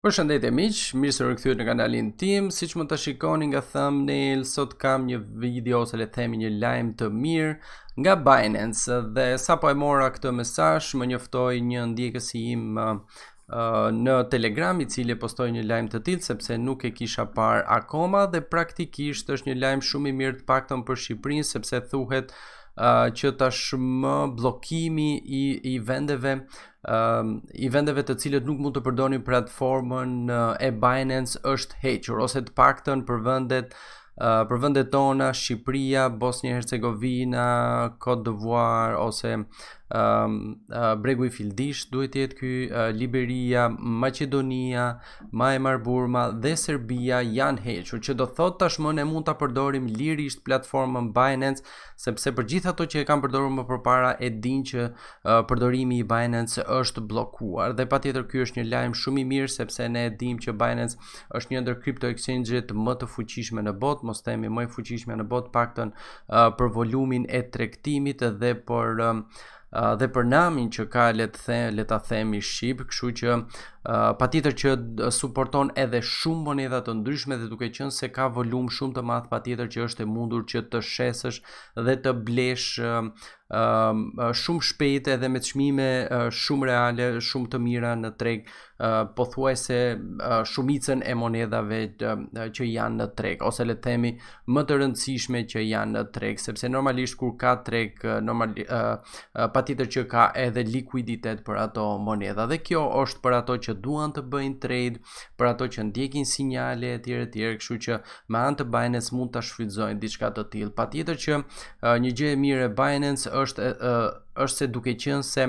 Përshëndetje miq, mirë se rikthyer në kanalin tim. Siç mund ta shikoni nga thumbnail, sot kam një video ose le të themi një lajm të mirë nga Binance dhe sapo e mora këtë mesazh më njoftoi një ndjekës i im në Telegram, i cili postoi një lajm të tillë sepse nuk e kisha parë akoma dhe praktikisht është një lajm shumë i mirë, të paktën për Shqipërinë, sepse thuhet që tashmë bllokimi i vendeve të cilët nuk mund të përdorin platformën e Binance është hequr, ose të paktën për vendet tona, Shqipëria, Bosnia Hercegovina, Côte d'Ivoire ose Bregu i Fildish duhet të jetë ky, Liberia, Maqedonia, Maj Burma dhe Serbia janë hequr, që do thot tashmë ne mund ta përdorim lirisht platformën Binance, sepse për gjithë ato që e kanë përdorur më përpara e dinë që përdorimi i Binance është bllokuar. Dhe patjetër ky është një lajm shumë i mirë, sepse ne e dimë që Binance është një ndër crypto exchange-et më të fuqishme në botë, mos themi më e fuqishme në botë, paktën për volumin e tregtimit dhe për namin që ka, le ta themi shqip, kështu që patjetër që suporton edhe shumë monedha të ndryshme, dhe duke qenë se ka volum shumë të madh, patjetër që është e mundur që të shesësh dhe të blesh shumë shpejt edhe me çmime shumë reale, shumë të mira në treg, pothuajse shumicën e monedhave që janë në treg, ose le të themi më të rëndësishme që janë në treg, sepse normalisht kur ka treg, patjetër që ka edhe likuiditet për ato monedha, dhe kjo është për ato që duan të bëjnë trade, për ato që ndjekin sinjale etj, kështu që me anë të Binance mund ta shfrytëzojnë diçka të tillë. Patjetër që një gjë e mirë e Binance është se duke qenë se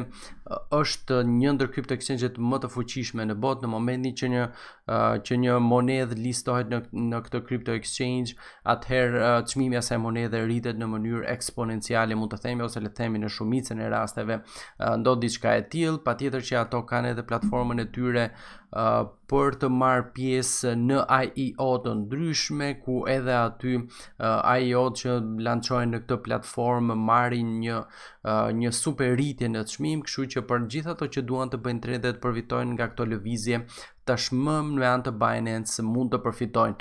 është një ndër crypto exchange-et më të fuqishme në botë, në momentin që një monedhë listohet në këtë crypto exchange, atëherë çmimi i asaj monedhe rritet në mënyrë eksponenciale, mund të themi, ose le të themi në shumicën e rasteve ndodh diçka e tillë. Patjetër që ato kanë edhe platformën e tyre për të marrë pjesë në IEO të ndryshme, ku edhe aty IEO që lançojnë në këtë platformë marrin një super rritje në çmim, kështu që për gjithë ato që duan të bëjnë trade dhe të përfitojnë nga këto lëvizje, tashmë me anë të Binance mund të përfitojnë.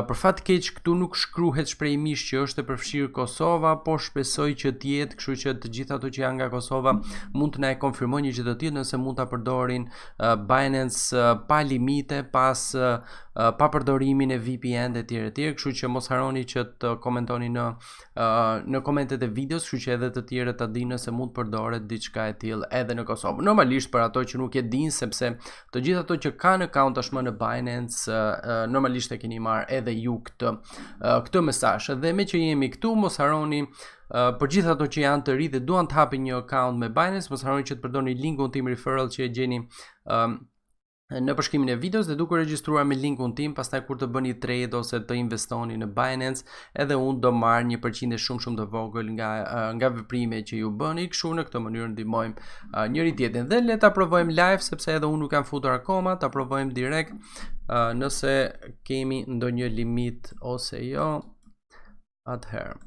Për fat keq këtu nuk shkruhet shprehimisht që është e përfshirë Kosova, por shpresoj që të jetë, kështu që të gjithë ato që janë nga Kosova mund të na e konfirmojnë një gjë të tillë, nëse mund ta përdorin Binance pa limite, pa përdorimin e VPN etj, kështu që mos harroni që të komentoni në komentet e videos, kështu që edhe të tjerët ta dinë se mund të përdoret diçka e tillë edhe në Kosovë. Normalisht për ato që nuk e dinë, sepse të gjithë ato që kanë account tashmë në Binance, normalisht e keni marrë edhe ju këtë mesazh. Dhe me që jemi këtu, mos harroni për gjithë ato që janë të ri dhe duan të hapin një account me Binance, mos harroni që të përdorni linkun tim referral që e gjeni në përshkrimin e videos, dhe duke regjistruar me linkun tim, pastaj kur të bëni trade ose të investoni në Binance, edhe unë do marr një përqindje shumë të vogël nga veprimet që ju bëni, kështu në këtë mënyrë ndihmojmë njëri tjetrin. Dhe le ta provojmë live, sepse edhe unë nuk kam futur akoma, ta provojmë direkt nëse kemi ndonjë limit ose jo. Atëherë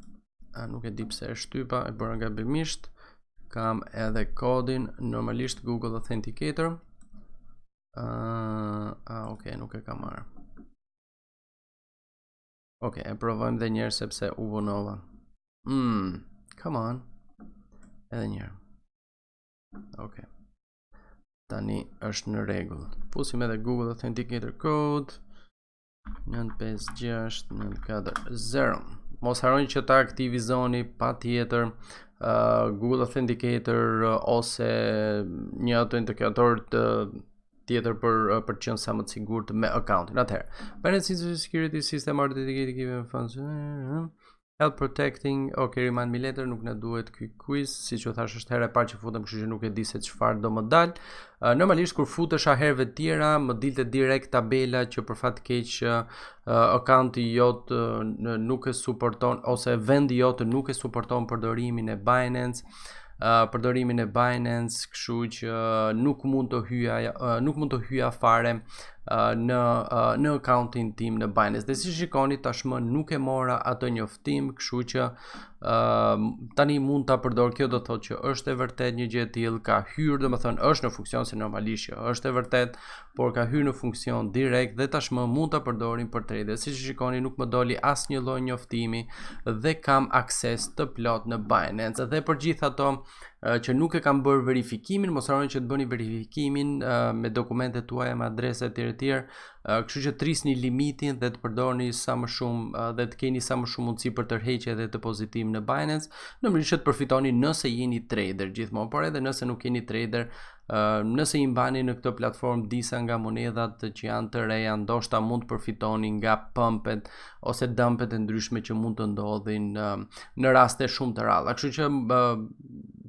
nuk e di pse e shtypa, e bëra gabimisht. Kam edhe kodin, normalisht Google Authenticator. Ok, nuk e kam marrë. Ok, e provojmë dhe njerë sepse u vonova. Come on. Edhe njerë. Ok. Tani është në rregull. Pusim edhe Google Authenticator code 956 940. Mos harroni që ta aktivizoni patjetër Google Authenticator ose një autentikator tjetër për të qenë sa më të sigurt me accountin. Atëherë, Binance Security System Authenticated given function help protecting. Ok, remind me later, nuk na duhet ky quiz, siç u thash është herë e parë që futem, kështu që nuk e di se çfarë do më dal. Normalisht kur futesh herëve të tjera, më dilte direkt tabela që për fat keq accounti jot nuk e suporton, ose vendi jot nuk e suporton përdorimin e Binance. Kështu që nuk mund të hyja fare në accountin tim në Binance. Dhe si shikoni tashmë nuk e mora atë njoftim, kështu që tani mund ta përdor. Kjo do thotë që është e vërtet një gjë e tillë, ka hyrë, domethënë është në funksion se normalisht që është e vërtet, por ka hyrë në funksion direkt dhe tashmë mund ta përdorim për trader. Siç shikoni nuk më doli asnjë lloj njoftimi dhe kam akses të plot në Binance. Dhe për gjithë ato që nuk e kam bërë verifikimin, mos harroni që të bëni verifikimin me dokumentet tuaja, me adresa etj. Kështu që trisni limitin dhe të përdorni sa më shumë dhe të keni sa më shumë mundësi për tërheqje dhe depozitim në Binance, në mënyrë që të përfitoni nëse jeni trader gjithmonë, por edhe nëse nuk jeni trader, nëse i mbani në këtë platformë disa nga monedhat që janë të reja, ndoshta mund të përfitoni nga pumpet ose dumpet e ndryshme që mund të ndodhin në raste shumë të rralla. Kështu që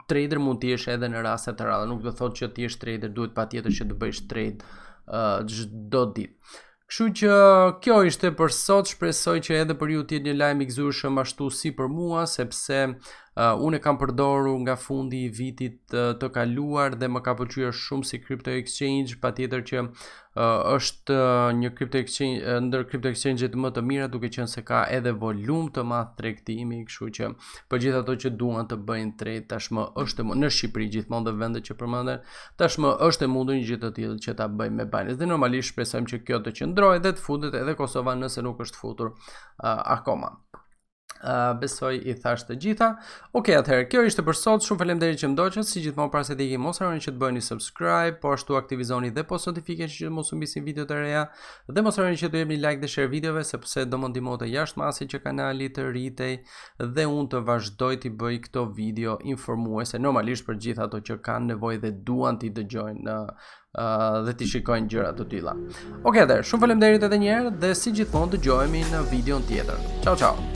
trader mund të jesh edhe në raste të rralla, nuk do thotë që të jesh trader duhet patjetër që të bësh trade çdo ditë. Kështu që kjo ishte për sot, shpresoj që edhe për ju të jetë një lajm i gëzueshëm ashtu si për mua, sepse unë e kam përdorur nga fundi i vitit të kaluar dhe më ka pëlqyer shumë si crypto exchange, patjetër që është një crypto exchange ndër crypto exchange-et më të mira, duke qenë se ka edhe volum të madh tregtimi, kështu që për gjithë ato që duan të bëjnë trade tashmë është në Shqipëri gjithmonë dhe vendet që përmenden, tashmë është e mundur një gjë të tillë që ta bëjmë me Binance. Dhe normalisht shpresojmë që kjo të qëndrojë dhe të futet edhe Kosova nëse nuk është futur akoma. Besoj i thash të gjitha. Okej, atëherë kjo ishte për sot. Shumë faleminderit që më ndoqët. Si gjithmonë para se të ikim, mos harroni që të bëni subscribe, po ashtu aktivizoni dhe post notification që mos humbisin video të reja, dhe mos harroni që të jepni like dhe share videove sepse do më ndihmonte jashtëmasi që kanali të rritej dhe unë të vazhdoj të bëj këto video informuese normalisht për gjithë ato që kanë nevojë dhe duan t'i dëgjojnë dhe t'i shikojnë gjëra të tilla. Okej, atëherë shumë faleminderit edhe një herë dhe si gjithmonë dëgjohemi në videon tjetër. Ciao ciao.